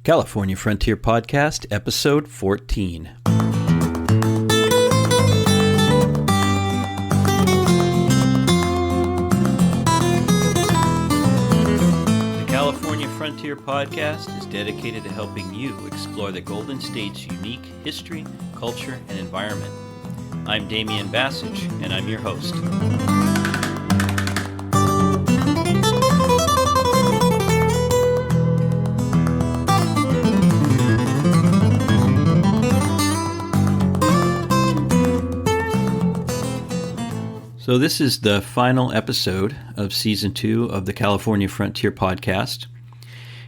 California Frontier Podcast, Episode 14. The California Frontier Podcast is dedicated to helping you explore the Golden State's unique history, culture, and environment. I'm Damian, and I'm your host. So this is the final episode of Season 2 of the California Frontier Podcast,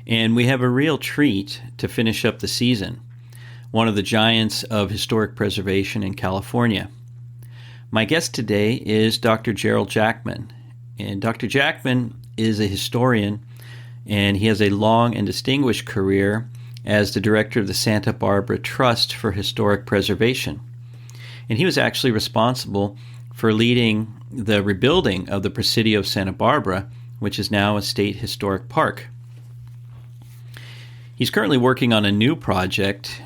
and we have a real treat to finish up the season, one of the giants of historic preservation in California. My guest today is Dr. Jarrell Jackman, and Dr. Jackman is a historian, and he has a long and distinguished career as the director of the Santa Barbara Trust for Historic Preservation. And he was actually responsible for leading the rebuilding of the Presidio of Santa Barbara, which is now a state historic park. He's currently working on a new project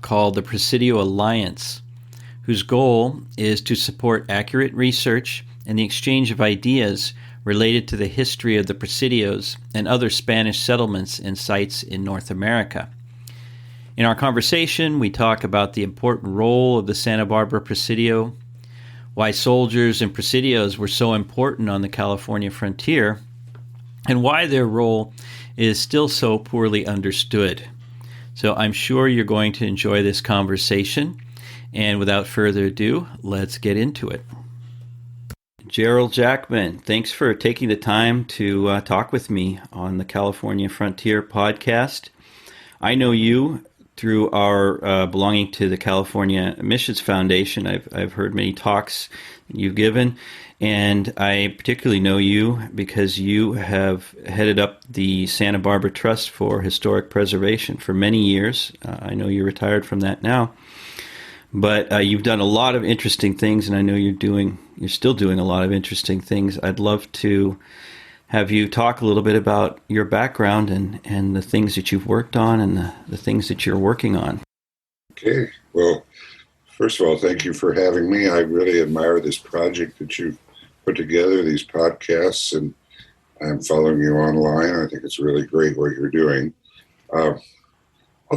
called the Presidio Alliance, whose goal is to support accurate research and the exchange of ideas related to the history of the Presidios and other Spanish settlements and sites in North America. In our conversation, we talk about the important role of the Santa Barbara Presidio, why soldiers and presidios were so important on the California frontier, and why their role is still so poorly understood. So I'm sure you're going to enjoy this conversation, and without further ado, let's get into it. Jarrell Jackman, thanks for taking the time to talk with me on the California Frontier Podcast. I know you through our belonging to the California Missions Foundation. I've heard many talks you've given, and I particularly know you because you have headed up the Santa Barbara Trust for Historic Preservation for many years. I know you're retired from that now, but you've done a lot of interesting things, and I know you're still doing a lot of interesting things. I'd love to have you talk a little bit about your background and the things that you've worked on and the things that you're working on. Okay. Well, first of all, thank you for having me. I really admire this project that you've put together, these podcasts, and I'm following you online. I think it's really great what you're doing. I'll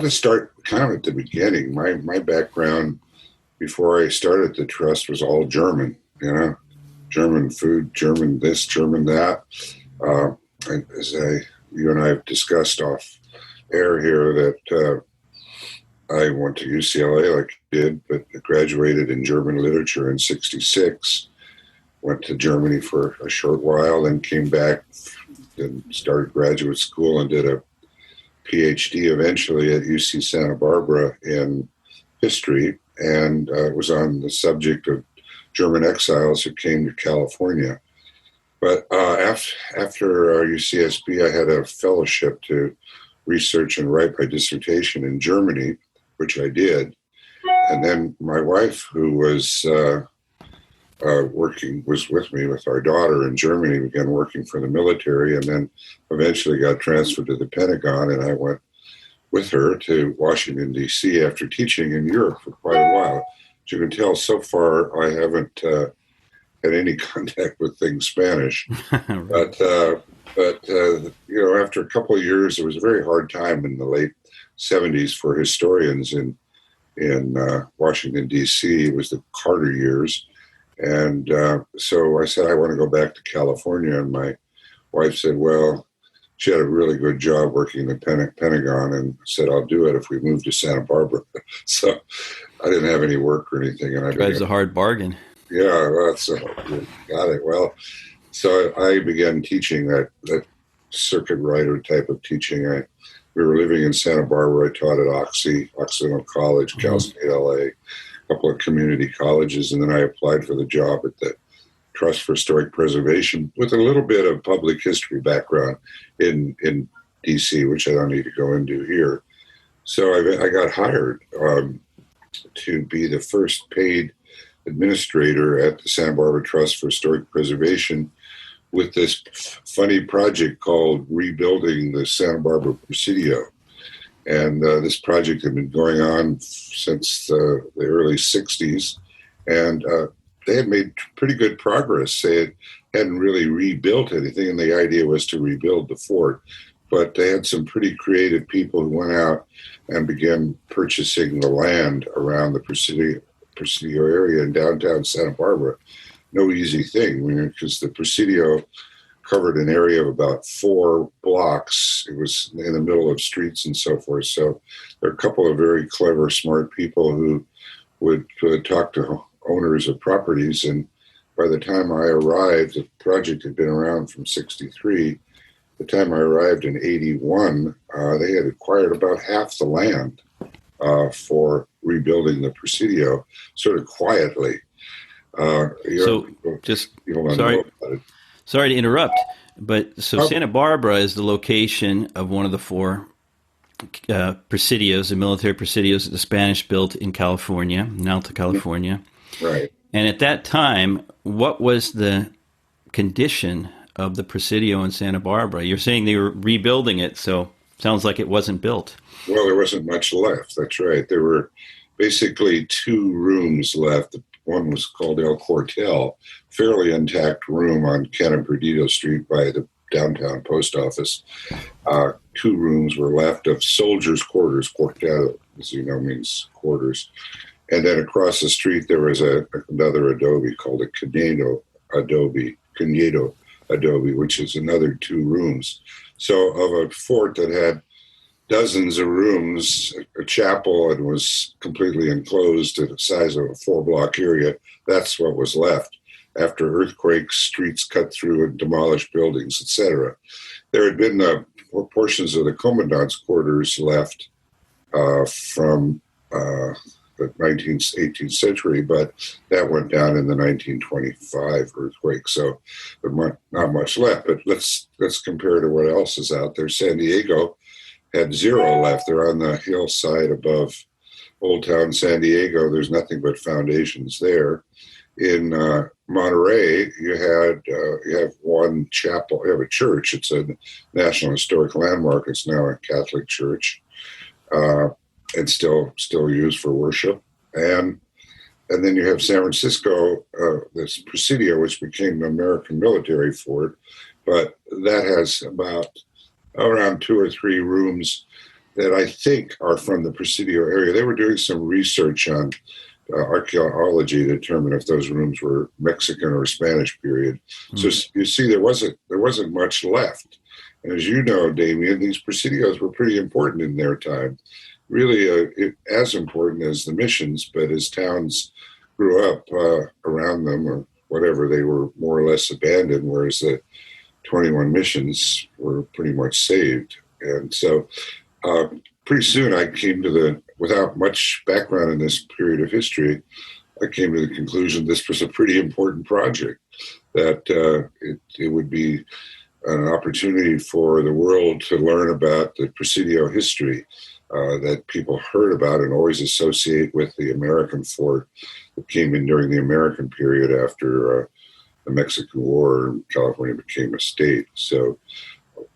just start kind of at the beginning. My background before I started the trust was all German, German food, German this, German that. You and I have discussed off air here that I went to UCLA like you did, but graduated in German literature in '66. Went to Germany for a short while, then came back and started graduate school and did a PhD eventually at UC Santa Barbara in history, and it was on the subject of German exiles who came to California. But after UCSB, I had a fellowship to research and write my dissertation in Germany, which I did. And then my wife, who was was with me with our daughter in Germany, began working for the military, and then eventually got transferred to the Pentagon, and I went with her to Washington, D.C. after teaching in Europe for quite a while. As you can tell, so far I haven't had any contact with things Spanish. But after a couple of years, it was a very hard time in the late 70s for historians in Washington, D.C. It was the Carter years. And so I said, I want to go back to California. And my wife said, well, she had a really good job working in the Pentagon, and said, I'll do it if we move to Santa Barbara. So I didn't have any work or anything. And That was a hard bargain. Yeah, got it. Well, so I began teaching that circuit rider type of teaching. We were living in Santa Barbara. I taught at Occidental College, Cal State LA, a couple of community colleges, and then I applied for the job at the Trust for Historic Preservation with a little bit of public history background in DC, which I don't need to go into here. So I got hired to be the first paid administrator at the Santa Barbara Trust for Historic Preservation with this funny project called Rebuilding the Santa Barbara Presidio. And this project had been going on since the early 60s. And they had made pretty good progress. Hadn't really rebuilt anything, and the idea was to rebuild the fort. But they had some pretty creative people who went out and began purchasing the land around the Presidio area in downtown Santa Barbara. No easy thing, because the Presidio covered an area of about 4 blocks. It was in the middle of streets and so forth. So there are a couple of very clever, smart people who would talk to owners of properties. And by the time I arrived, the project had been around from 63. The time I arrived in 81, they had acquired about half the land for rebuilding the Presidio, sort of quietly. Sorry to interrupt, but Santa Barbara is the location of one of the 4 presidios, the military presidios that the Spanish built in California, in Alta California. Right. And at that time, what was the condition of the Presidio in Santa Barbara? You're saying they were rebuilding it, so sounds like it wasn't built. Well, there wasn't much left. That's right. There were basically 2 rooms left. One was called El Cuartel, fairly intact room on Presidio Street by the downtown post office. 2 rooms were left of soldiers' quarters. Cuartel, as you know, means quarters. And then across the street, there was another adobe called a Cañedo adobe, which is another 2 rooms. So of a fort that had dozens of rooms, a chapel, and was completely enclosed to the size of a 4-block area, that's what was left. After earthquakes, streets cut through and demolished buildings, etc. There had been portions of the commandant's quarters left from the 18th century, but that went down in the 1925 earthquake, so there's not much left. But let's compare to what else is out there. San Diego had 0 left. They're on the hillside above Old Town San Diego. There's nothing but foundations there. In Monterey, you have one chapel. You have a church. It's a National Historic Landmark. It's now a Catholic church. And still used for worship. And then you have San Francisco, this Presidio, which became the American military fort, but that has around 2 or 3 rooms that I think are from the Presidio area. They were doing some research on archaeology to determine if those rooms were Mexican or Spanish period. Mm-hmm. So you see, there wasn't much left. And as you know, Damian, these Presidios were pretty important in their time. Really as important as the missions, but as towns grew up around them or whatever, they were more or less abandoned, whereas the 21 missions were pretty much saved. And so pretty soon I came to without much background in this period of history, I came to the conclusion this was a pretty important project, that it would be an opportunity for the world to learn about the Presidio history that people heard about and always associate with the American fort that came in during the American period after the Mexican War and California became a state. So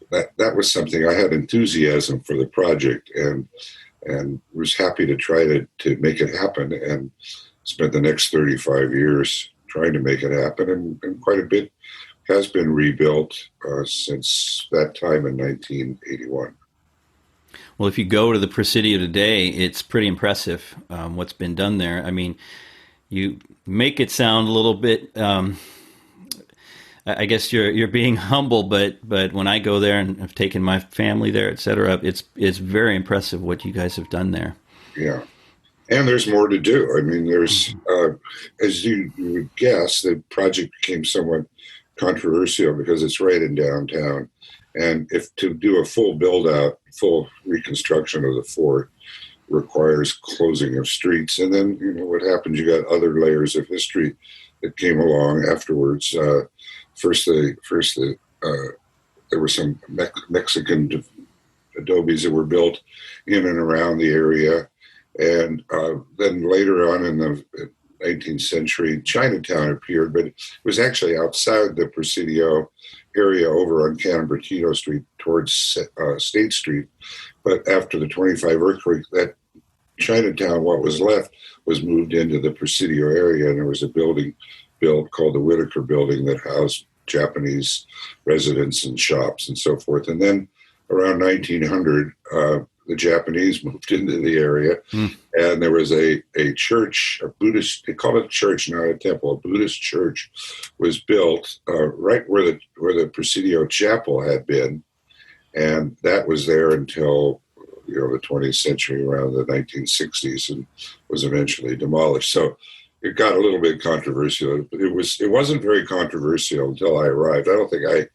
that was something. I had enthusiasm for the project and was happy to try to make it happen, and spent the next 35 years trying to make it happen, and quite a bit has been rebuilt since that time in 1981. Well, if you go to the Presidio today, it's pretty impressive what's been done there. I mean, you make it sound a little bit, I guess you're being humble, but when I go there and have taken my family there, et cetera, it's very impressive what you guys have done there. Yeah. And there's more to do. I mean, there's, as you would guess, the project became somewhat controversial because it's right in downtown. And if to do a full build-out, full reconstruction of the fort requires closing of streets. And then, what happens, you got other layers of history that came along afterwards. First, there were some Mexican adobes that were built in and around the area. And then later on in the 19th century, Chinatown appeared, but it was actually outside the Presidio area over on Presidio Street towards State Street, But after the 25 earthquake, that Chinatown, what was left, was moved into the Presidio area, and there was a building built called the Whitaker Building that housed Japanese residents and shops and so forth. And then around 1900, the Japanese moved into the area, and there was a church, a Buddhist, they call it a church, not a temple, a Buddhist church was built right where the Presidio Chapel had been, and that was there until the 20th century, around the 1960s, and was eventually demolished. So it got a little bit controversial. It wasn't very controversial until I arrived. I don't think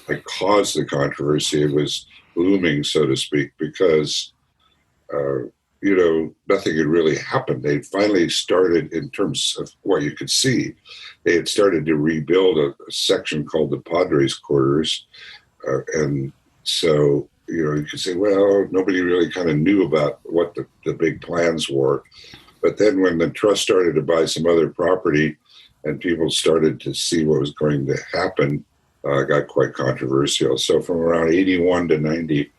I caused the controversy. It was looming, so to speak, because nothing had really happened. They finally started, in terms of what you could see, they had started to rebuild a section called the Padres Quarters, and so you could say, well, nobody really kind of knew about what the big plans were. But then when the trust started to buy some other property and people started to see what was going to happen, it got quite controversial. So from around 81 to 90,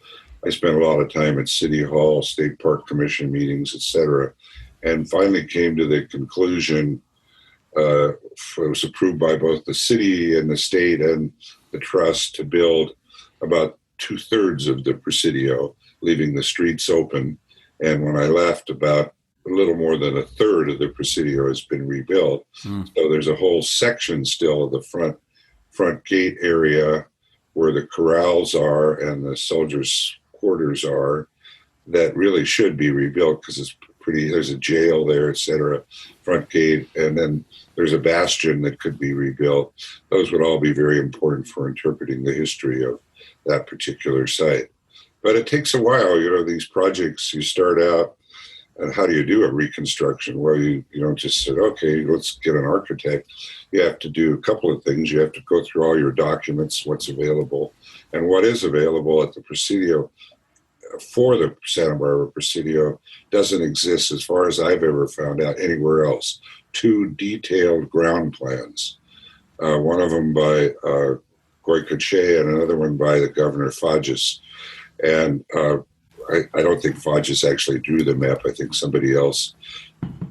I spent a lot of time at City Hall, State Park Commission meetings, etc., and finally came to the conclusion, it was approved by both the city and the state and the trust, to build about 2/3 of the Presidio, leaving the streets open. And when I left, about a little more than 1/3 of the Presidio has been rebuilt. So there's a whole section still of the front gate area where the corrals are and the soldiers' quarters are that really should be rebuilt, because it's there's a jail there, etc., front gate, and then there's a bastion that could be rebuilt. Those would all be very important for interpreting the history of that particular site. But it takes a while, these projects, you start out, and how do you do a reconstruction? Well, you don't just say, okay, let's get an architect. You have to do a couple of things. You have to go through all your documents, what's available, and what is available at the Presidio for the Santa Barbara Presidio doesn't exist, as far as I've ever found out, anywhere else. 2 detailed ground plans, one of them by Goycochea and another one by the Governor Fadges. And I don't think Fadges actually drew the map. I think somebody else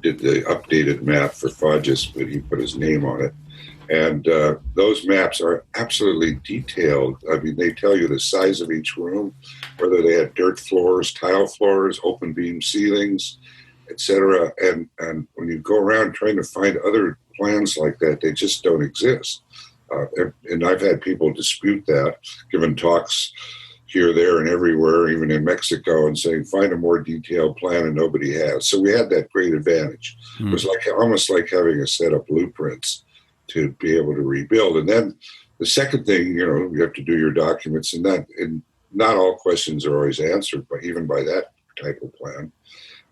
did the updated map for Fadges, but he put his name on it. And those maps are absolutely detailed. I mean, they tell you the size of each room, whether they had dirt floors, tile floors, open beam ceilings, etc. And when you go around trying to find other plans like that, they just don't exist. And I've had people dispute that, given talks here, there, and everywhere, even in Mexico, and saying, find a more detailed plan, and nobody has. So we had that great advantage. It was almost like having a set of blueprints to be able to rebuild. And then the second thing, you have to do your documents, and not all questions are always answered, but even by that type of plan.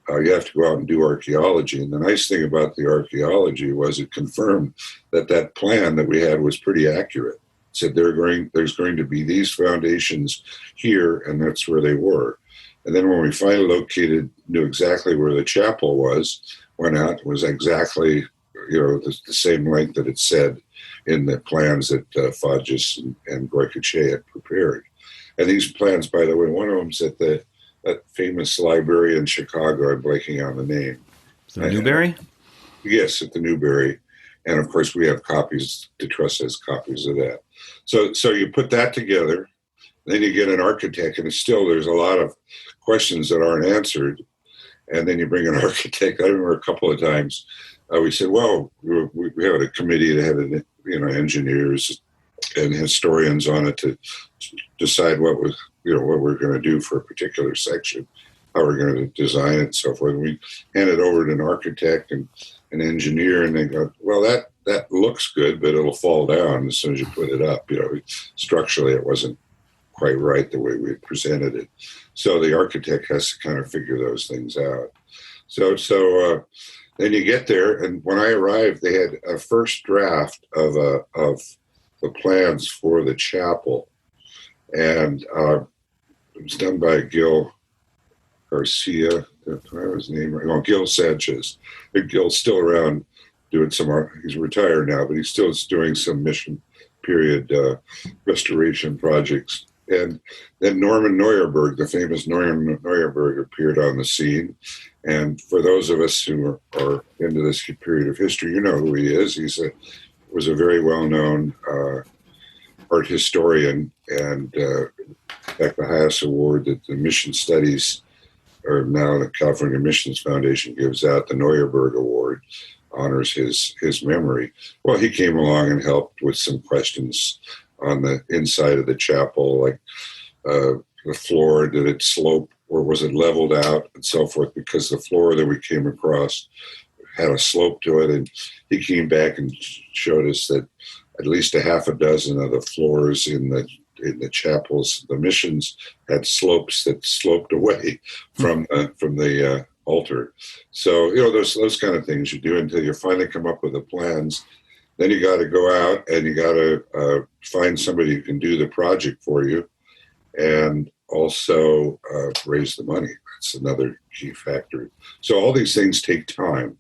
You have to go out and do archaeology. And the nice thing about the archaeology was it confirmed that plan that we had was pretty accurate. It said there's going to be these foundations here, and that's where they were. And then when we finally knew exactly where the chapel was, went out, it was exactly the same length that it said in the plans that Fadges and Goycochea had prepared. And these plans, by the way, one of them's at that famous library in Chicago. I'm blanking on the name. The Newberry? Yes, at the Newberry. And of course, we have copies. The trust has copies of that. So you put that together, then you get an architect, and there's a lot of questions that aren't answered. And then you bring an architect. I remember a couple of times we said, well, we had a committee that had engineers and historians on it to decide what we're going to do for a particular section, how we're going to design it, and so forth. And we handed over to an architect and an engineer, and they go, well, that looks good, but it'll fall down as soon as you put it up. Structurally, it wasn't quite right the way we presented it. So the architect has to kind of figure those things out. So then you get there, and when I arrived, they had a first draft of the plans for the chapel, and it was done by Gil Garcia. His name? No, Gil Sanchez. Gil's still around doing some art. He's retired now, but he's still doing some mission period restoration projects And then Norman Neuerberg, the famous Norman Neuerberg, appeared on the scene. And for those of us who are into this period of history, you know who he is. Was a very well-known art historian, and in fact, the highest award that the Mission Studies, or now the California Missions Foundation, gives out, the Neuerberg Award, honors his memory. Well, he came along and helped with some questions on the inside of the chapel, like the floor, did it slope or was it leveled out, and so forth, because the floor that we came across had a slope to it. And he came back and showed us that at least a half a dozen of the floors in the chapels, the missions, had slopes that sloped away from the altar. So, you know, those kind of things you do until you finally come up with the plans. Then you got to go out and you got to find somebody who can do the project for you, and also raise the money. That's another key factor. So all these things take time.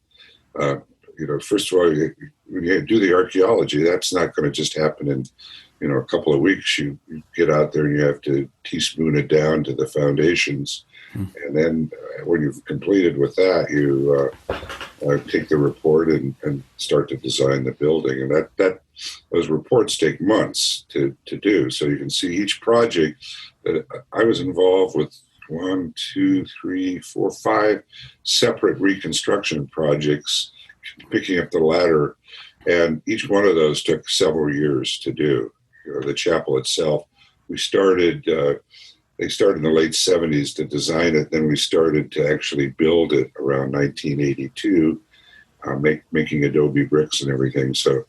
You know, first of all, when you do the archaeology, that's not going to just happen in, you know, a couple of weeks. You get out there and you have to teaspoon it down to the foundations. And then when you've completed with that, you take the report and start to design the building. And those reports take months to do. So you can see each project that I was involved with, 1, 2, 3, 4, 5 separate reconstruction projects, picking up the ladder. And each one of those took several years to do. You know, the chapel itself, we started, they started in the late 70s to design it. Then we started to actually build it around 1982, making adobe bricks and everything. So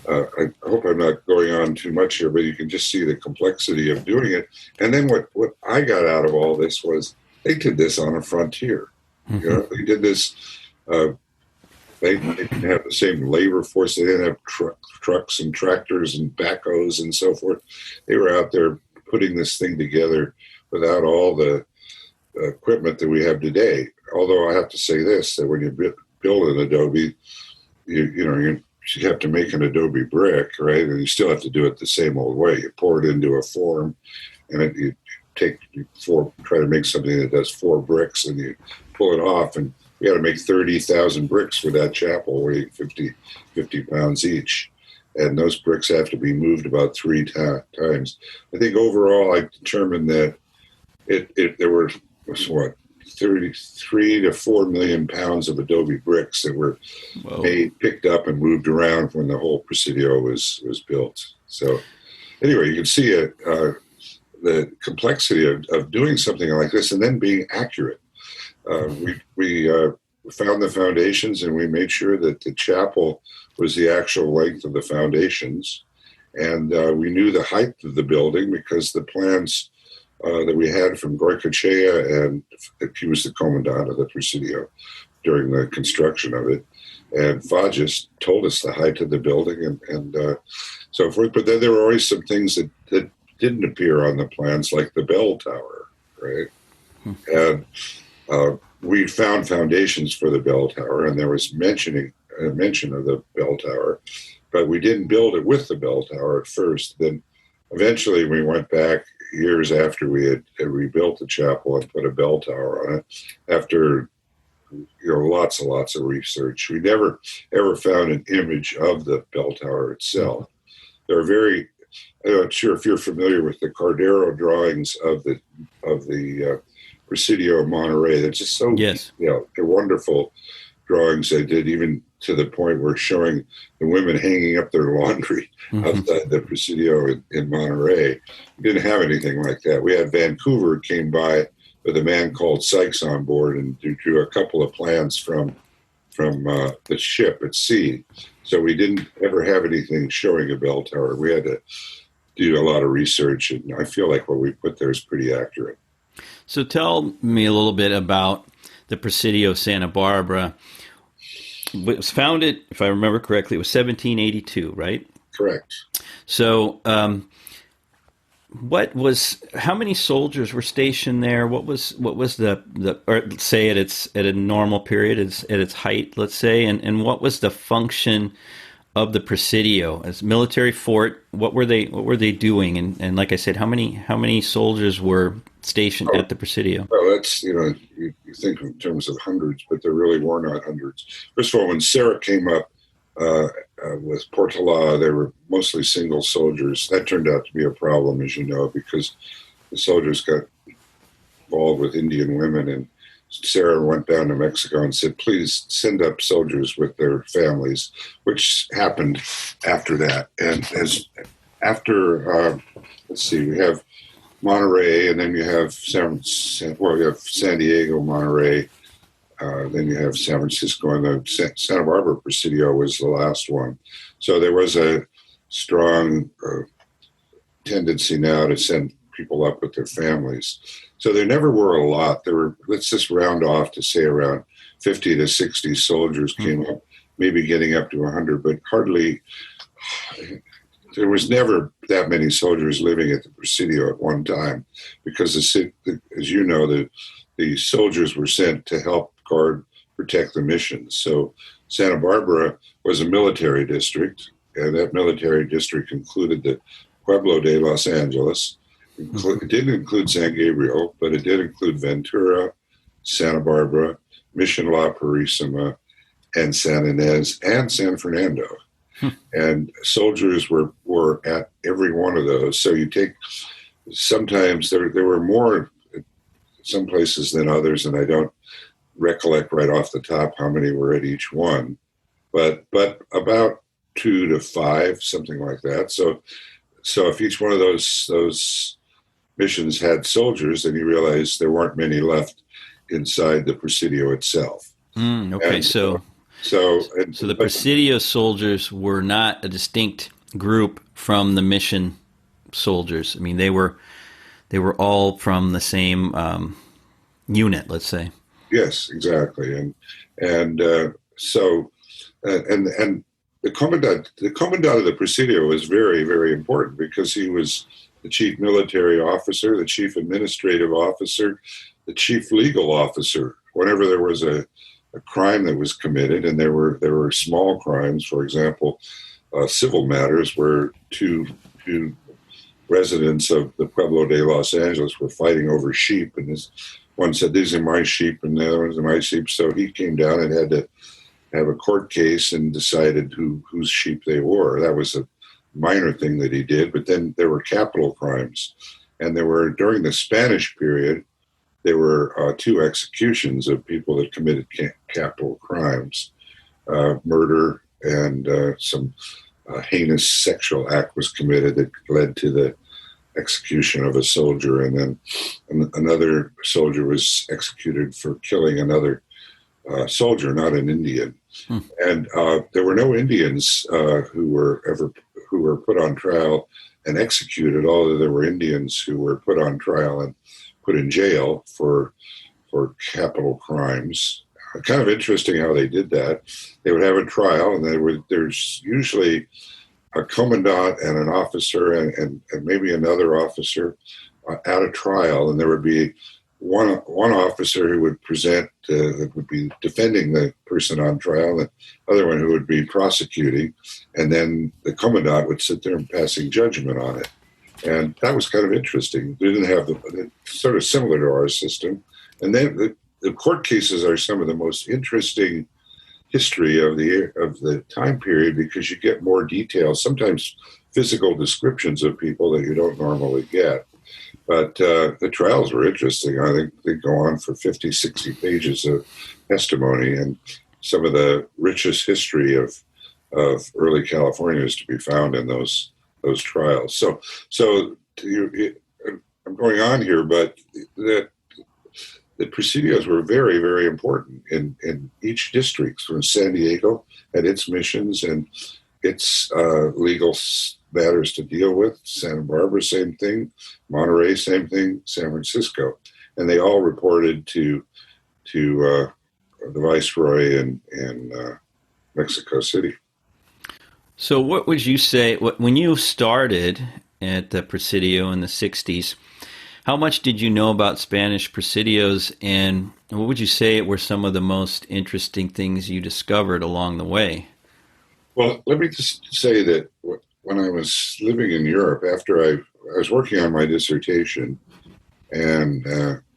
I hope I'm not going on too much here, but you can just see the complexity of doing it. And then what I got out of all this was they did this on a frontier. Mm-hmm. You know, they did this. They didn't have the same labor force. They didn't have trucks and tractors and backhoes and so forth. They were out there putting this thing together without all the equipment that we have today. Although I have to say this, that when you build an adobe, you have to make an adobe brick, right? And you still have to do it the same old way. You pour it into a form, and you try to make something that does 4 bricks, and you pull it off. And we had to make 30,000 bricks for that chapel, weighing 50 pounds each. And those bricks have to be moved about 3 times. I think overall, I determined that there were 33 to 4 million pounds of adobe bricks that were picked up and moved around when the whole Presidio was built. So anyway, you can see the complexity of doing something like this and then being accurate. We found the foundations, and we made sure that the chapel was the actual length of the foundations. And we knew the height of the building because the plans that we had from Goycochea, and he was the commandant of the Presidio during the construction of it. And Fages told us the height of the building and so forth. But then there were always some things that didn't appear on the plans, like the bell tower, right? And we found foundations for the bell tower, and there was mention of the bell tower, but we didn't build it with the bell tower at first. Then eventually we went back years after we had rebuilt the chapel and put a bell tower on it. After lots and lots of research, we never ever found an image of the bell tower itself. They're very. I'm not sure if you're familiar with the Cardero drawings of the Presidio of Monterey. They're just so, yes. They're wonderful drawings they did, even to the point where showing the women hanging up their laundry outside the Presidio in Monterey. We didn't have anything like that. We had Vancouver came by with a man called Sykes on board and drew a couple of plans from the ship at sea. So we didn't ever have anything showing a bell tower. We had to do a lot of research, and I feel like what we put there is pretty accurate. So tell me a little bit about the Presidio Santa Barbara. It was founded, if I remember correctly, it was 1782, right? Correct. So how many soldiers were stationed there? What was the or let's say at a normal period, at its height, let's say, and what was the function of the Presidio as military fort? What were they doing? And like I said, how many soldiers were stationed at the Presidio? Well, that's, you think in terms of hundreds, but there really were not hundreds. First of all, when Sarah came up with Portola, they were mostly single soldiers. That turned out to be a problem, as you know, because the soldiers got involved with Indian women, and Sarah went down to Mexico and said, please send up soldiers with their families, which happened after that. And let's see, we have Monterey, and then you have you have San Diego, Monterey, then you have San Francisco, and the Santa Barbara Presidio was the last one. So there was a strong tendency now to send people up with their families. So there never were a lot. There were, let's just round off to say around 50 to 60 soldiers came up, maybe getting up to 100, but hardly, there was never that many soldiers living at the Presidio at one time, because as you know, the soldiers were sent to help protect the missions. So Santa Barbara was a military district, and that military district included the Pueblo de Los Angeles. It didn't include San Gabriel, but it did include Ventura, Santa Barbara, Mission La Purísima, and San Ynez, and San Fernando. And soldiers were at every one of those. So sometimes there were more some places than others, and I don't recollect right off the top how many were at each one, but about 2 to 5, something like that. So if each one of those missions had soldiers, then you realize there weren't many left inside the Presidio itself. Okay, and, so the Presidio soldiers were not a distinct group from the mission soldiers. I mean, they were all from the same unit, let's say. Yes, exactly, and the commandant of the Presidio was very, very important, because he was the chief military officer, the chief administrative officer, the chief legal officer. Whenever there was a crime that was committed, and there were small crimes, for example, civil matters where two residents of the Pueblo de Los Angeles were fighting over sheep, and this one said, these are my sheep, and the other ones are my sheep. So he came down and had to have a court case and decided whose sheep they were. That was a minor thing that he did. But then there were capital crimes, and during the Spanish period, there were 2 executions of people that committed capital crimes, murder, and some heinous sexual act was committed that led to the execution of a soldier, and then another soldier was executed for killing another soldier, not an Indian. And there were no Indians who were put on trial and executed, although there were Indians who were put on trial and put in jail for capital crimes. Kind of interesting how they did that. They would have a trial, and there's usually a commandant and an officer and maybe another officer at a trial, and there would be one officer who would present, that would be defending the person on trial, and the other one who would be prosecuting, and then the commandant would sit there and passing judgment on it. And that was kind of interesting. They didn't have sort of similar to our system. And then the court cases are some of the most interesting history of the time period, because you get more details, sometimes physical descriptions of people that you don't normally get. But the trials were interesting. I think they go on for 50, 60 pages of testimony, and some of the richest history of early California is to be found in those trials. So I'm going on here, but the Presidios were very, very important in each district. From San Diego had its missions and its legal matters to deal with. Santa Barbara, same thing. Monterey, same thing. San Francisco, and they all reported to the Viceroy in Mexico City. So, what would you say when you started at the Presidio in the '60s? How much did you know about Spanish Presidios, and what would you say were some of the most interesting things you discovered along the way? Well, let me just say that when I was living in Europe, after I was working on my dissertation, and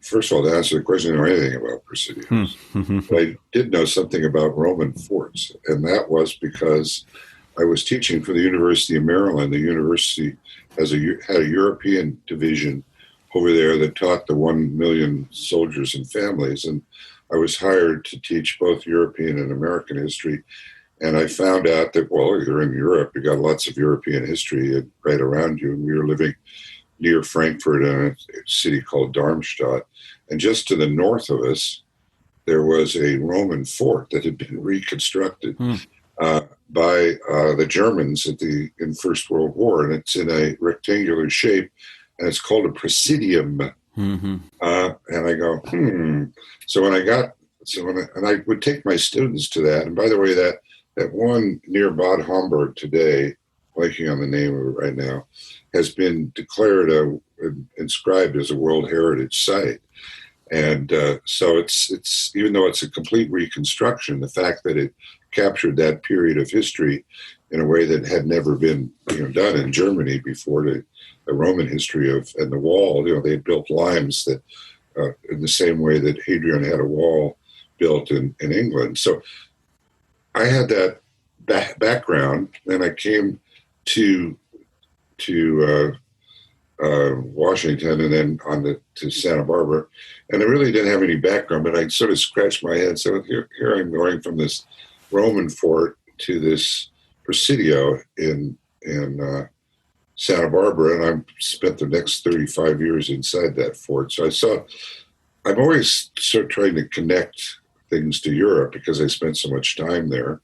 first of all, to answer the question, I didn't know anything about presidios. But I did know something about Roman forts, and that was because I was teaching for the University of Maryland. The university had a European division over there that taught the 1 million soldiers and families, and I was hired to teach both European and American history. And I found out that, well, you're in Europe, you got lots of European history right around you. And we were living near Frankfurt in a city called Darmstadt. And just to the north of us, there was a Roman fort that had been reconstructed by the Germans in First World War. And it's in a rectangular shape, and it's called a presidium. And I go, So I would take my students to that. And by the way, that one near Bad Homburg today, blanking on the name of it right now, has been declared inscribed as a World Heritage Site. And so it's even though it's a complete reconstruction, the fact that it captured that period of history in a way that had never been done in Germany before, the Roman history and the wall, they built limes that in the same way that Hadrian had a wall built in England. So I had that background. Then I came to Washington, and then to Santa Barbara, and I really didn't have any background, but I sort of scratched my head. So here I'm going from this Roman fort to this Presidio in Santa Barbara, and I spent the next 35 years inside that fort. So I'm always sort of trying to connect things to Europe because I spent so much time there.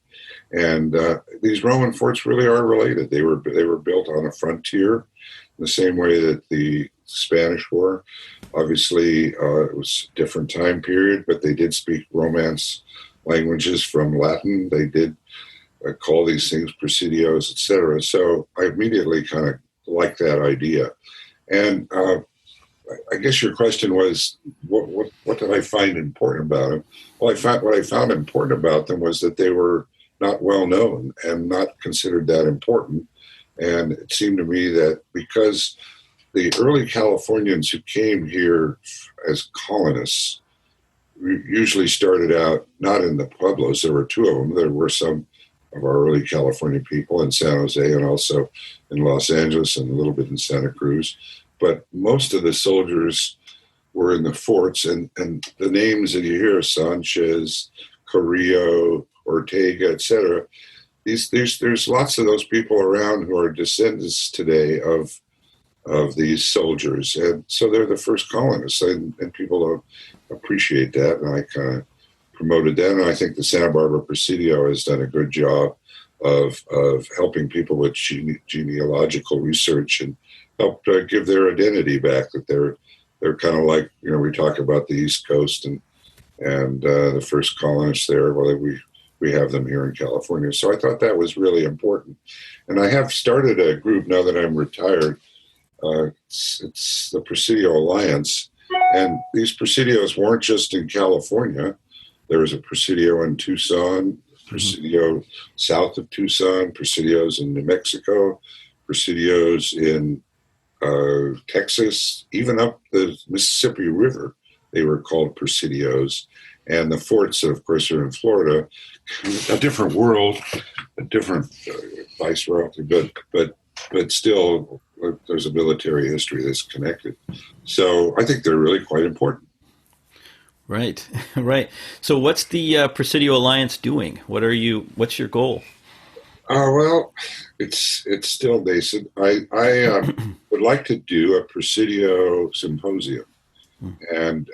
And these Roman forts really are related. They were built on a frontier in the same way that the Spanish were. Obviously, it was a different time period, but they did speak Romance languages from Latin. They did call these things presidios, etc. So I immediately kind of liked that idea. And I guess your question was, what did I find important about them? Well, what I found important about them was that they were not well known and not considered that important. And it seemed to me that because the early Californians who came here as colonists usually started out not in the pueblos. There were two of them. There were some of our early California people in San Jose and also in Los Angeles and a little bit in Santa Cruz. But most of the soldiers were in the forts, and the names that you hear, Sanchez, Carrillo, Ortega, etc. There's lots of those people around who are descendants today of these soldiers, and so they're the first colonists, and people don't appreciate that, and I kind of promoted that, and I think the Santa Barbara Presidio has done a good job of helping people with genealogical research and help give their identity back, that they're kind of like, we talk about the East Coast and the first colonists there. Well, we have them here in California. So I thought that was really important. And I have started a group now that I'm retired. It's the Presidio Alliance. And these Presidios weren't just in California. There was a Presidio in Tucson, Presidio south of Tucson, Presidios in New Mexico, Presidios in Texas, even up the Mississippi River. They were called Presidios. And the forts, of course, are in Florida. A different world, a different viceroyalty, but still there's a military history that's connected. So I think they're really quite important. Right, right. So what's the Presidio Alliance doing? What's your goal? Well, it's still nascent. I would like to do a Presidio symposium. And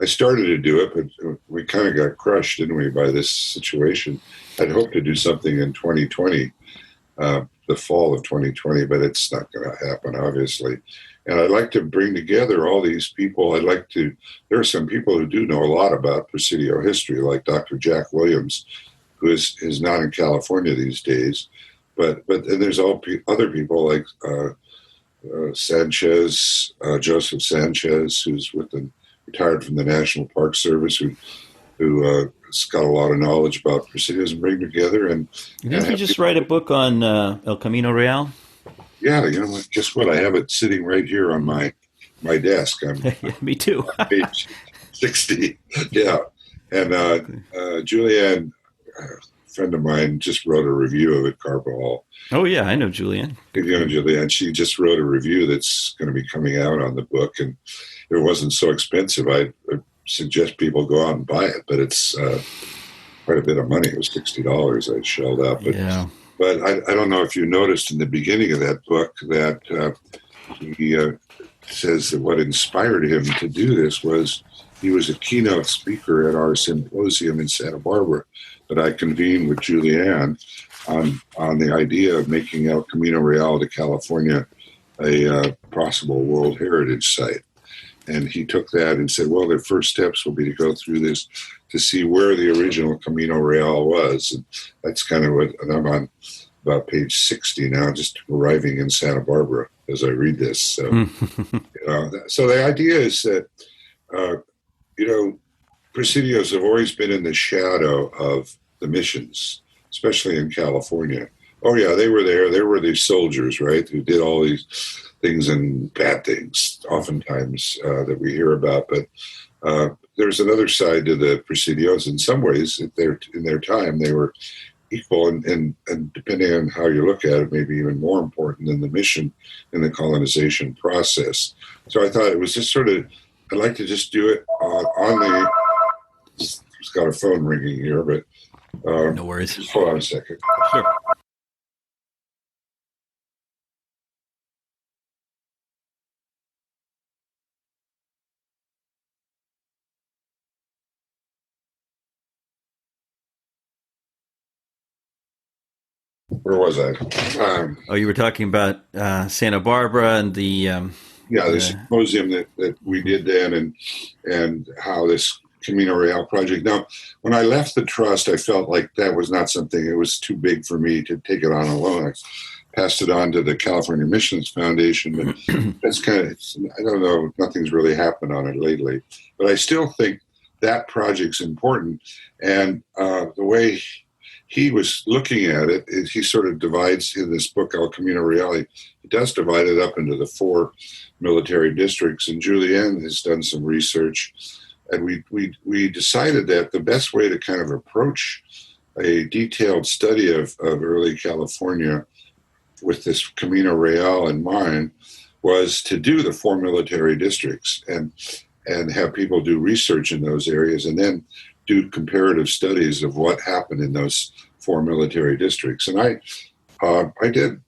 I started to do it, but we kind of got crushed, didn't we, by this situation. I'd hoped to do something in 2020, the fall of 2020, but it's not going to happen, obviously. And I'd like to bring together all these people. There are some people who do know a lot about Presidio history, like Dr. Jack Williams, who is not in California these days. But and there's other people like Sanchez, Joseph Sanchez, who's retired from the National Park Service, who it's got a lot of knowledge about presidios and bring together. And didn't you just write a book on El Camino Real? Yeah, you know what? Guess what? I have it sitting right here on my desk. Yeah, me too. Page 60. Yeah, and Julianne, a friend of mine, just wrote a review of it. Carball. Oh yeah, I know Julianne. You know Julianne. She just wrote a review that's going to be coming out on the book, and if it wasn't so expensive, I suggest people go out and buy it. But it's quite a bit of money. It was $60 I shelled out. But, yeah. But I don't know if you noticed in the beginning of that book that he says that what inspired him to do this was he was a keynote speaker at our symposium in Santa Barbara that I convened with Julianne on the idea of making El Camino Real to California a possible World Heritage Site. And he took that and said, well, the first steps will be to go through this to see where the original Camino Real was. And that's kind of what, and I'm on about page 60 now, just arriving in Santa Barbara as I read this. So, so the idea is that, presidios have always been in the shadow of the missions, especially in California. Oh, yeah, they were there. They were these soldiers, right, who did all these things and bad things, oftentimes, that we hear about. But there's another side to the presidios. In some ways, in their time, they were equal, and depending on how you look at it, maybe even more important than the mission in the colonization process. So I thought it was just sort of, I'd like to just do it on the, it's got a phone ringing here, but no worries. Hold on a second. Sure. Where was I? You were talking about Santa Barbara and the the symposium that we did then, and how this Camino Real project. Now, when I left the trust, I felt like that was not something, it was too big for me to take it on alone. I passed it on to the California Missions Foundation, but that's kind of, I don't know, nothing's really happened on it lately. But I still think that project's important. And the way he was looking at it, he sort of divides in this book, El Camino Real, he does divide it up into the 4 military districts. And Julianne has done some research. And we decided that the best way to kind of approach a detailed study of early California with this Camino Real in mind was to do the 4 military districts and have people do research in those areas and then do comparative studies of what happened in those 4 military districts. And I did,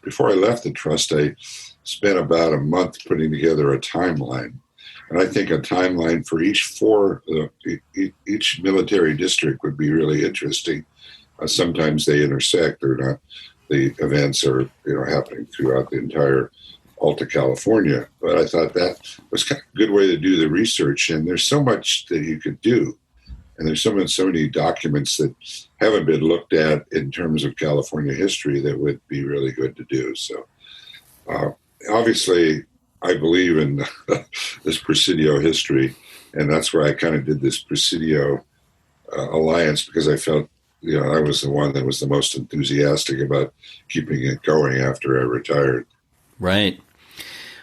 before I left the trust, I spent about a month putting together a timeline. And I think a timeline for each military district would be really interesting. Sometimes they intersect, or not. The events are happening throughout the entire Alta California. But I thought that was kind of a good way to do the research. And there's so much that you could do. And there's so many documents that haven't been looked at in terms of California history that would be really good to do. So obviously, I believe in this Presidio history, and that's where I kind of did this Presidio alliance, because I felt, I was the one that was the most enthusiastic about keeping it going after I retired. Right.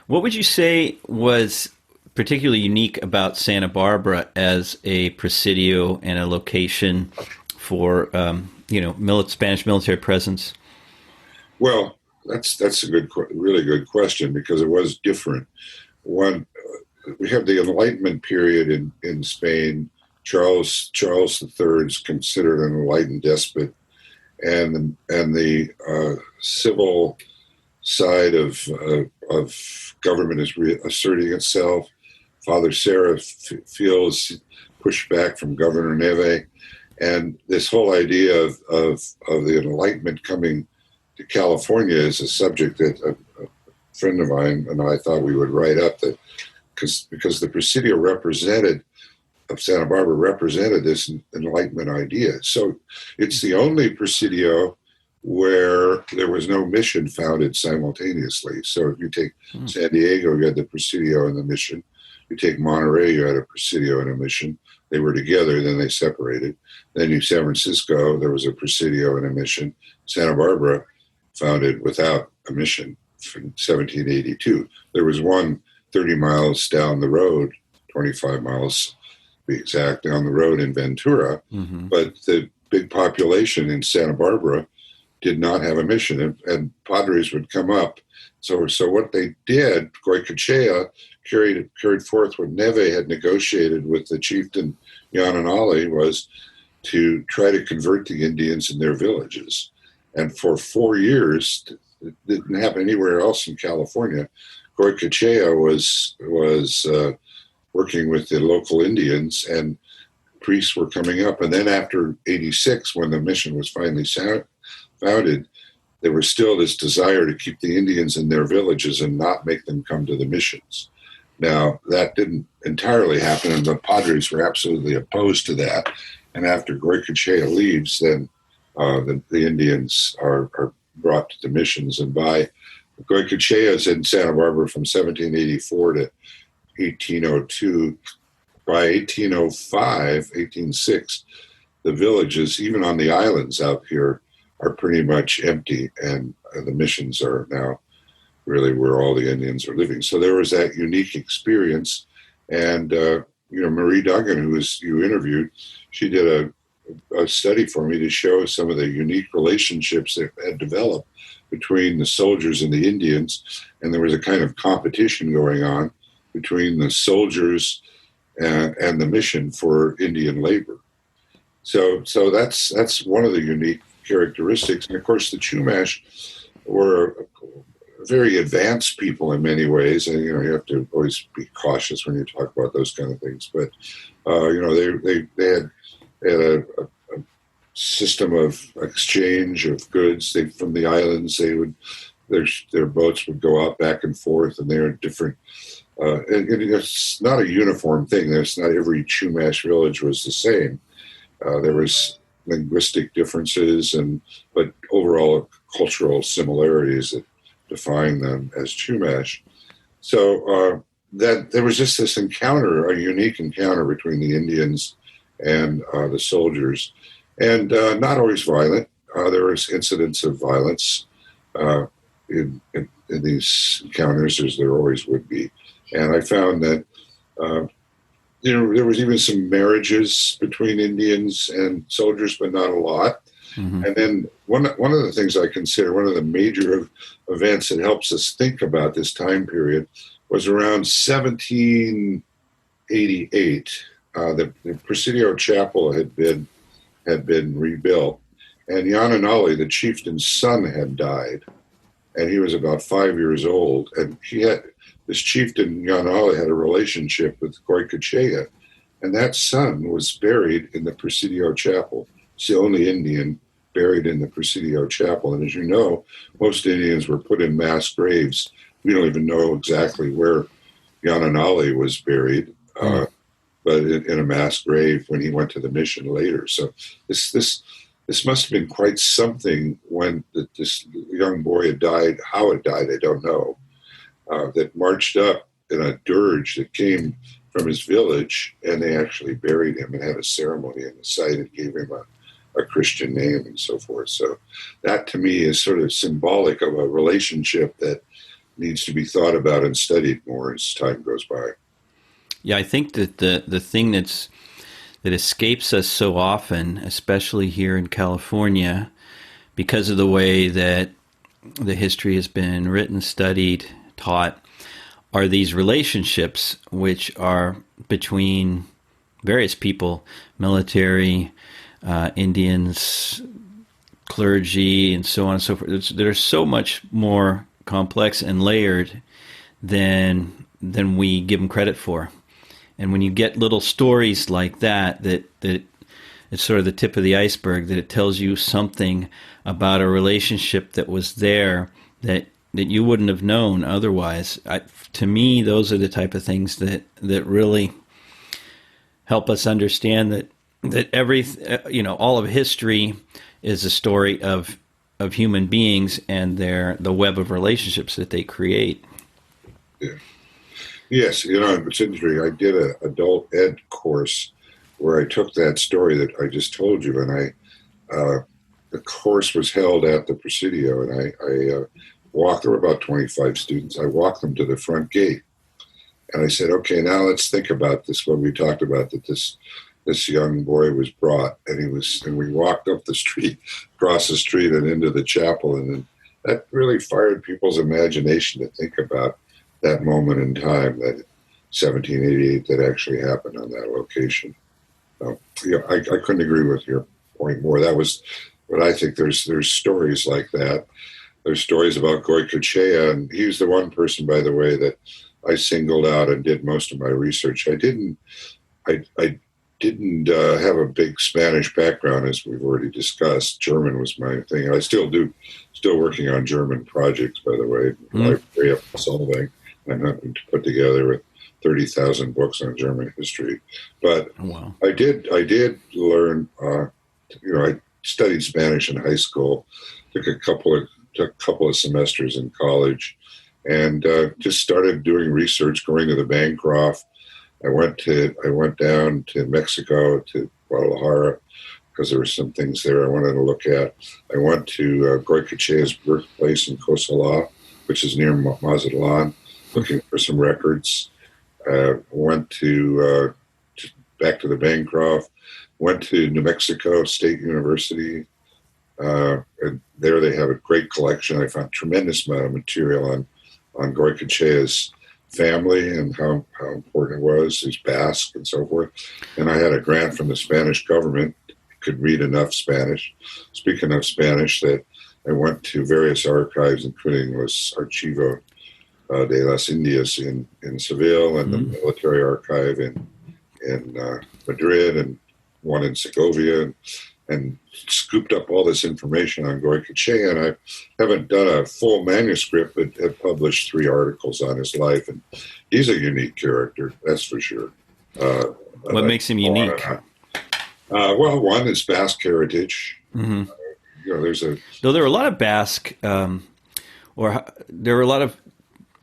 What would you say was particularly unique about Santa Barbara as a Presidio and a location for, Spanish military presence? Well, that's a really good question, because it was different. One, we have the Enlightenment period in Spain. Charles III is considered an enlightened despot, and the civil side of government is asserting itself. Father Serra feels pushed back from Governor Neve, and this whole idea of the Enlightenment coming to California is a subject that a friend of mine and I thought we would write up, that because the Presidio of Santa Barbara represented this Enlightenment idea. So it's the only Presidio where there was no mission founded simultaneously. So if you take San Diego, you had the Presidio and the mission. You take Monterey, you had a Presidio and a mission. They were together, then they separated. Then you San Francisco, there was a Presidio and a mission. Santa Barbara, founded without a mission from 1782. There was one 30 miles down the road, 25 miles to be exact, down the road in Ventura. Mm-hmm. But the big population in Santa Barbara did not have a mission, and padres would come up. So what they did, Goycochea carried forth what Neve had negotiated with the chieftain Yananali, was to try to convert the Indians in their villages. And for 4 years, it didn't happen anywhere else in California. Goycochea was working with the local Indians, and priests were coming up. And then after 86, when the mission was finally founded, there was still this desire to keep the Indians in their villages and not make them come to the missions. Now, that didn't entirely happen, and the padres were absolutely opposed to that. And after Goycochea leaves, then the Indians are brought to the missions. And by Goycochea is in Santa Barbara from 1784 to 1802. By 1805, 1806, the villages, even on the islands out here, are pretty much empty, and the missions are now really where all the Indians are living. So there was that unique experience. And, Marie Duggan, who you interviewed, she did a study for me to show some of the unique relationships that had developed between the soldiers and the Indians. And there was a kind of competition going on between the soldiers and the mission for Indian labor. So that's one of the unique characteristics. And of course, the Chumash were very advanced people in many ways, and you have to always be cautious when you talk about those kind of things. But they had a system of exchange of goods. From the islands, their boats would go out back and forth, and they were different. And it's not a uniform thing. There's not every Chumash village was the same. There was linguistic differences, but overall cultural similarities that define them as Chumash. So that there was just this encounter, a unique encounter between the Indians and the soldiers, and not always violent. There was incidents of violence in these encounters, as there always would be. And I found that there was even some marriages between Indians and soldiers, but not a lot. Mm-hmm. And then one of the things I consider one of the major events that helps us think about this time period was around 1788. The Presidio Chapel had been rebuilt, and Yananali, the chieftain's son, had died, and he was about 5 years old. And this chieftain Yananali had a relationship with Goycochea, and that son was buried in the Presidio Chapel. It's the only Indian buried in the Presidio Chapel. And as you know, most Indians were put in mass graves. We don't even know exactly where Yananali was buried, but in a mass grave when he went to the mission later. So this must have been quite something when this young boy had died. How it died, I don't know. That marched up in a dirge that came from his village, and they actually buried him and had a ceremony in the site and gave him a Christian name and so forth. So that to me is sort of symbolic of a relationship that needs to be thought about and studied more as time goes by. Yeah, I think that the thing that escapes us so often, especially here in California, because of the way that the history has been written, studied, taught, are these relationships which are between various people, military, Indians, clergy, and so on and so forth. They're so much more complex and layered than we give them credit for. And when you get little stories like that it's sort of the tip of the iceberg, that it tells you something about a relationship that was there that you wouldn't have known otherwise. To me, those are the type of things that really help us understand that all of history is a story of human beings and the web of relationships that they create. Yeah. Yes, it's interesting. I did an adult ed course where I took that story that I just told you, and the course was held at the Presidio, and I walked. There were about 25 students. I walked them to the front gate, and I said, "Okay, now let's think about this." When we talked about that, this young boy was brought, and we walked up the street, across the street, and into the chapel, and then that really fired people's imagination to think about that moment in time, that 1788, that actually happened on that location. I couldn't agree with your point more. That was, but I think there's stories like that. There's stories about Goycochea, and he's the one person, by the way, that I singled out and did most of my research. I didn't have a big Spanish background, as we've already discussed. German was my thing. I still working on German projects, by the way. Library up solving. I'm hoping to put together with 30,000 books on German history. But wow. I did learn. I studied Spanish in high school. Took a couple of semesters in college, and just started doing research, going to the Bancroft. I went down to Mexico, to Guadalajara, because there were some things there I wanted to look at. I went to Goycochea's birthplace in Cosala, which is near Mazatlan, looking for some records. Went back to the Bancroft. Went to New Mexico State University. And there they have a great collection. I found a tremendous amount of material on Goycochea's family and how important it was, his Basque and so forth. And I had a grant from the Spanish government, could read enough Spanish. Speaking of Spanish, that I went to various archives, including was Archivo de las Indias in Seville, and the military archive in Madrid, and one in Segovia, and scooped up all this information on Goycochea. And I haven't done a full manuscript, but have published 3 articles on his life. And he's a unique character, that's for sure. What makes him unique? Well, one is Basque heritage. Mm-hmm. Though there were a lot of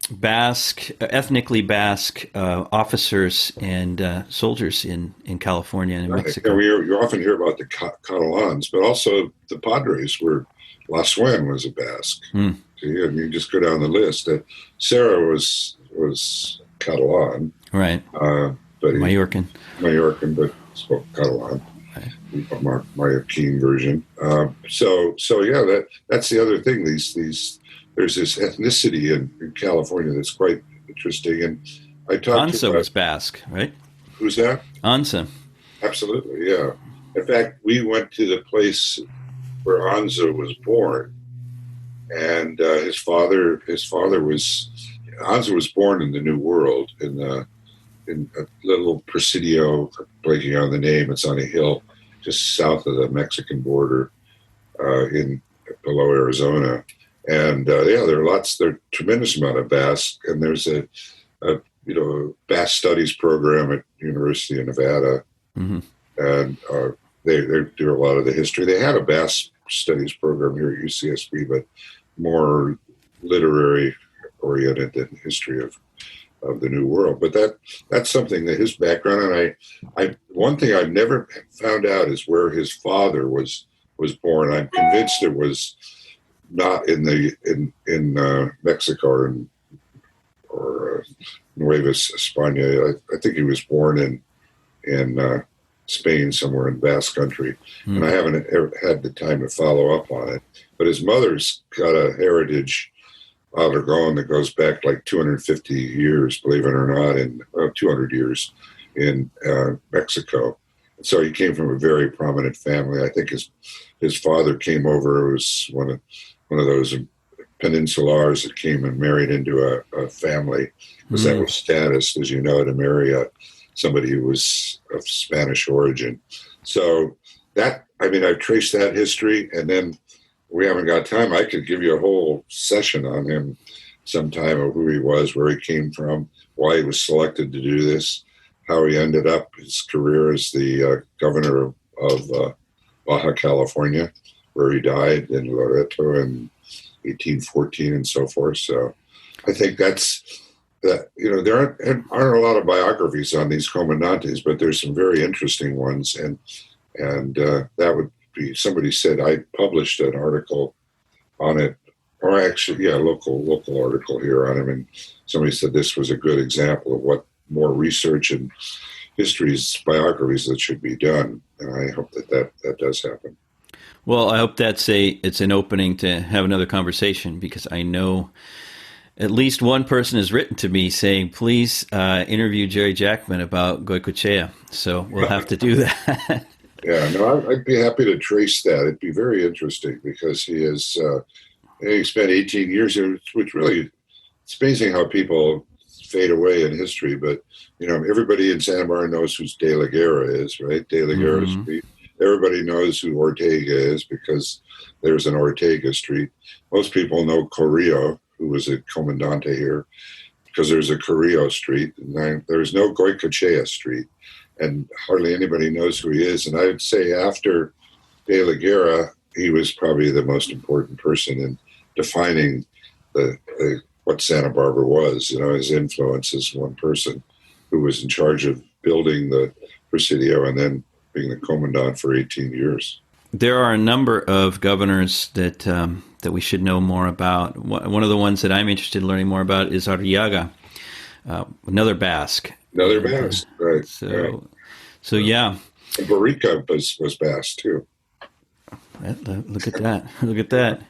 Basque, ethnically Basque officers and soldiers in California and Mexico. You often hear about the Catalans, but also the Padres were. La Suen was a Basque. And you just go down the list. Sarah was Catalan, right? But Mallorcan, but spoke Catalan. Right. Mallorquin version. So yeah, that's the other thing. There's this ethnicity in California that's quite interesting. And I talked Anza was Basque, right? Who's that? Anza. Absolutely, yeah. In fact, we went to the place where Anza was born, and Anza was born in the New World in a little Presidio, blanking on the name. It's on a hill just south of the Mexican border, below Arizona. And there are a tremendous amount of Basque, and there's a Basque Studies program at University of Nevada, and they do a lot of the history. They had a Basque Studies program here at UCSB, but more literary oriented than history of the New World. But that's something that his background, and I one thing I've never found out is where his father was born. I'm convinced it was not in Mexico or Nueva España. I think he was born in Spain, somewhere in Basque Country, and I haven't ever had the time to follow up on it. But his mother's got a heritage Aldergon that goes back like 250 years, believe it or not, in 200 years in Mexico. So he came from a very prominent family. I think his father came over. It was one of those peninsulars that came and married into a family, because that was status, as you know, to marry somebody who was of Spanish origin. So I've traced that history, and then we haven't got time. I could give you a whole session on him sometime, of who he was, where he came from, why he was selected to do this, how he ended up his career as the governor of Baja California, where he died in Loreto in 1814 and so forth. So I think that's that there aren't a lot of biographies on these comandantes, but there's some very interesting ones, and that would be, somebody said I published an article on it, or actually, yeah, local article here on him, and somebody said this was a good example of what more research and histories, biographies that should be done, and I hope that does happen. Well, I hope it's an opening to have another conversation, because I know at least one person has written to me saying, please interview Jarrell Jackman about Goicoechea. So we'll have to do that. Yeah, no, I'd be happy to trace that. It'd be very interesting, because he spent 18 years here, which really, it's amazing how people fade away in history. But, everybody in Santa Barbara knows who De La Guerra is, right? De La Guerra Street. Everybody knows who Ortega is, because there's an Ortega Street. Most people know Carrillo, who was a comandante here, because there's a Carrillo Street. And there's no Goicoechea Street, and hardly anybody knows who he is. And I would say after De La Guerra, he was probably the most important person in defining what Santa Barbara was. His influence as one person who was in charge of building the Presidio and then being the commandant for 18 years. There are a number of governors that we should know more about. One of the ones that I'm interested in learning more about is Arriaga, another Basque. Another Basque, right. So yeah. And Barica was Basque, too. Look at that. Look at that.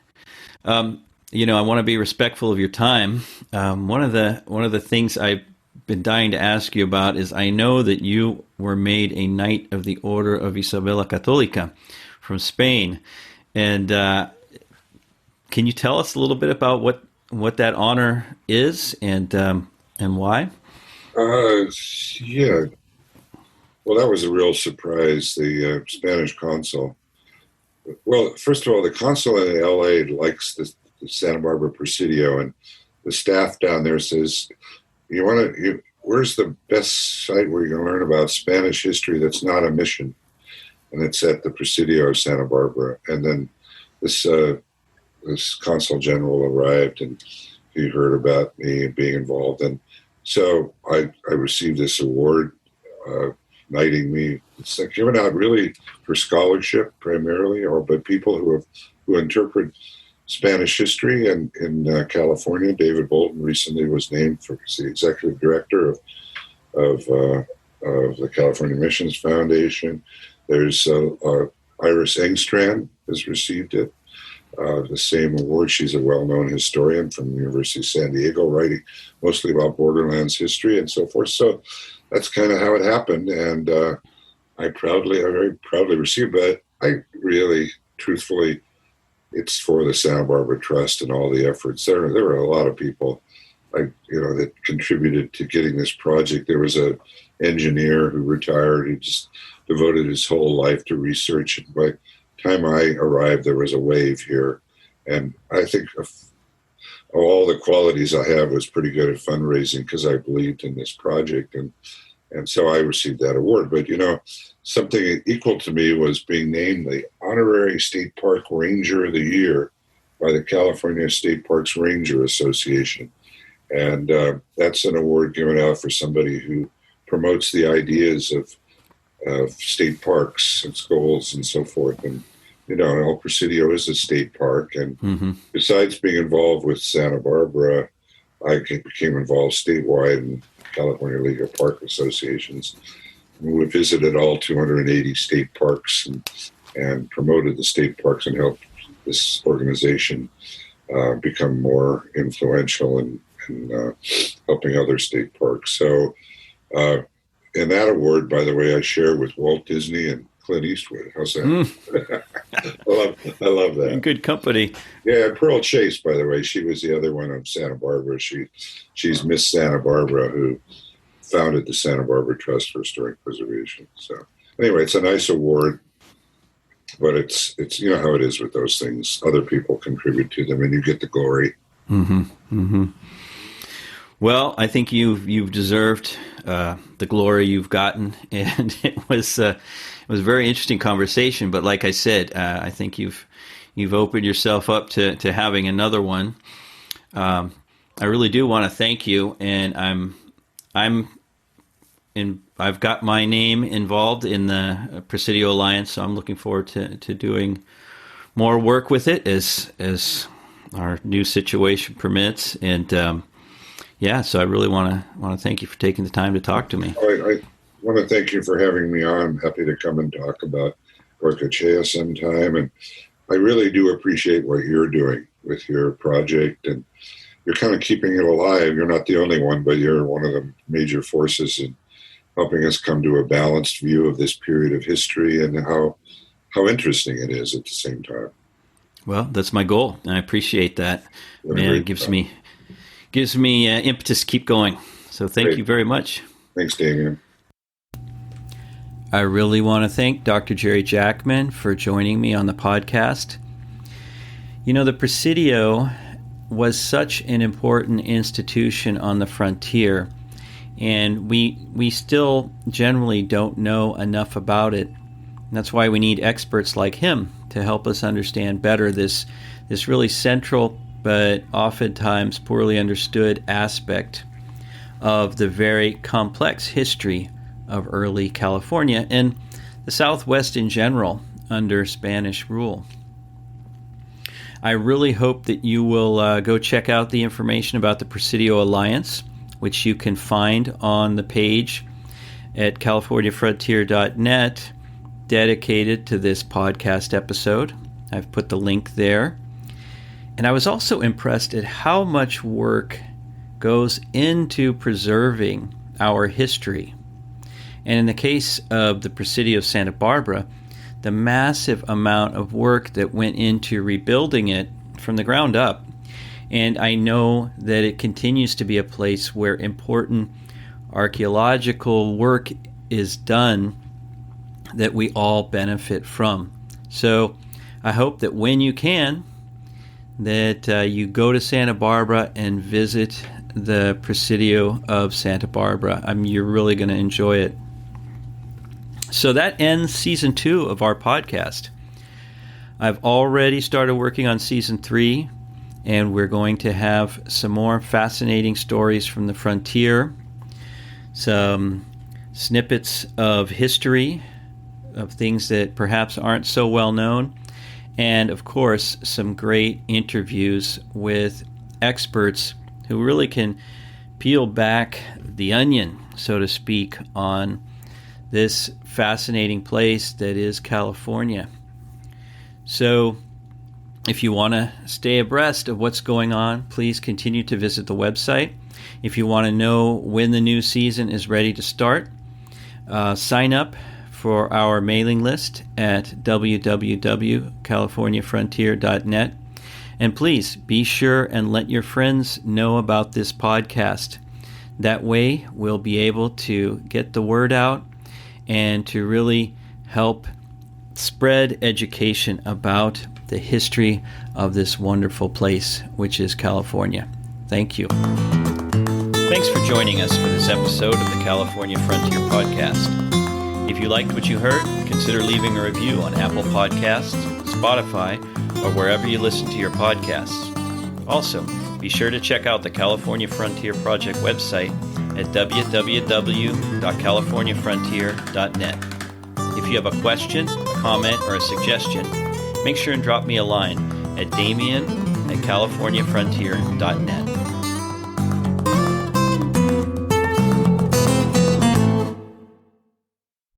I want to be respectful of your time. One of the things I've been dying to ask you about is, I know that you were made a Knight of the Order of Isabel Católica from Spain, and can you tell us a little bit about what that honor is and why? Yeah. Well, that was a real surprise. The Spanish consul. Well, first of all, the consul in L.A. likes the Santa Barbara Presidio, and the staff down there says, where's the best site where you can learn about Spanish history that's not a mission? And it's at the Presidio of Santa Barbara. And then this consul general arrived, and he heard about me being involved. And so I received this award, knighting me. It's like given out really for scholarship primarily, but people who interpret Spanish history. And in California, David Bolton recently was named for the executive director of the California Missions Foundation. There's Iris Engstrand has received it, the same award. She's a well-known historian from the University of San Diego, writing mostly about Borderlands history and so forth. So that's kind of how it happened, and I very proudly received it. I really, truthfully, it's for the Santa Barbara Trust and all the efforts. There were a lot of people, that contributed to getting this project. There was an engineer who retired. He just devoted his whole life to research. And by the time I arrived, there was a wave here. And I think of all the qualities I have was pretty good at fundraising, because I believed in this project. And so I received that award. But, something equal to me was being named the Honorary State Park Ranger of the Year by the California State Parks Ranger Association. And that's an award given out for somebody who promotes the ideas of state parks, its goals, and so forth. And, El Presidio is a state park. And besides being involved with Santa Barbara, I became involved statewide in California League of Park Associations. We visited all 280 state parks and promoted the state parks and helped this organization become more influential in helping other state parks. So, and that award, by the way, I share with Walt Disney and Clint Eastwood. How's that? I love that. Good company. Yeah, Pearl Chase, by the way, she was the other one on Santa Barbara. She's Miss Santa Barbara, who founded the Santa Barbara Trust for Historic Preservation. So anyway, it's a nice award, but it's how it is with those things. Other people contribute to them, and you get the glory. Mm-hmm. Mm-hmm. Well, I think you've deserved the glory you've gotten, and it was a very interesting conversation. But like I said, I think you've opened yourself up to having another one. I really do want to thank you, and I've got my name involved in the Presidio Alliance, so I'm looking forward to doing more work with it as our new situation permits. And so I really want to thank you for taking the time to talk to me. I want to thank you for having me on. I'm happy to come and talk about Goicoechea sometime, and I really do appreciate what you're doing with your project, and you're kind of keeping it alive. You're not the only one, but you're one of the major forces in helping us come to a balanced view of this period of history and how interesting it is at the same time. Well, that's my goal, and I appreciate that. Man, it gives me impetus to keep going. So thank you very much. Thanks, Damian. I really want to thank Dr. Jarrell Jackman for joining me on the podcast. You know, the Presidio was such an important institution on the frontier, and we still generally don't know enough about it. And that's why we need experts like him to help us understand better this really central but oftentimes poorly understood aspect of the very complex history of early California and the Southwest in general under Spanish rule. I really hope that you will go check out the information about the Presidio Alliance, which you can find on the page at californiafrontier.net dedicated to this podcast episode. I've put the link there. And I was also impressed at how much work goes into preserving our history. And in the case of the Presidio of Santa Barbara, the massive amount of work that went into rebuilding it from the ground up. And I know that it continues to be a place where important archaeological work is done that we all benefit from. So I hope that when you can, that you go to Santa Barbara and visit the Presidio of Santa Barbara. You're really going to enjoy it. So that ends Season 2 of our podcast. I've already started working on Season 3, and we're going to have some more fascinating stories from the frontier, some snippets of history, of things that perhaps aren't so well known, and of course some great interviews with experts who really can peel back the onion, so to speak, on this fascinating place that is California. So if you want to stay abreast of what's going on, please continue to visit the website. If you want to know when the new season is ready to start, sign up for our mailing list at www.californiafrontier.net. And please be sure and let your friends know about this podcast. That way we'll be able to get the word out and to really help spread education about the history of this wonderful place, which is California. Thank you. Thanks for joining us for this episode of the California Frontier Podcast. If you liked what you heard, consider leaving a review on Apple Podcasts, Spotify, or wherever you listen to your podcasts. Also, be sure to check out the California Frontier Project website at www.californiafrontier.net. If you have a question, a comment, or a suggestion, make sure and drop me a line at damian@californiafrontier.net.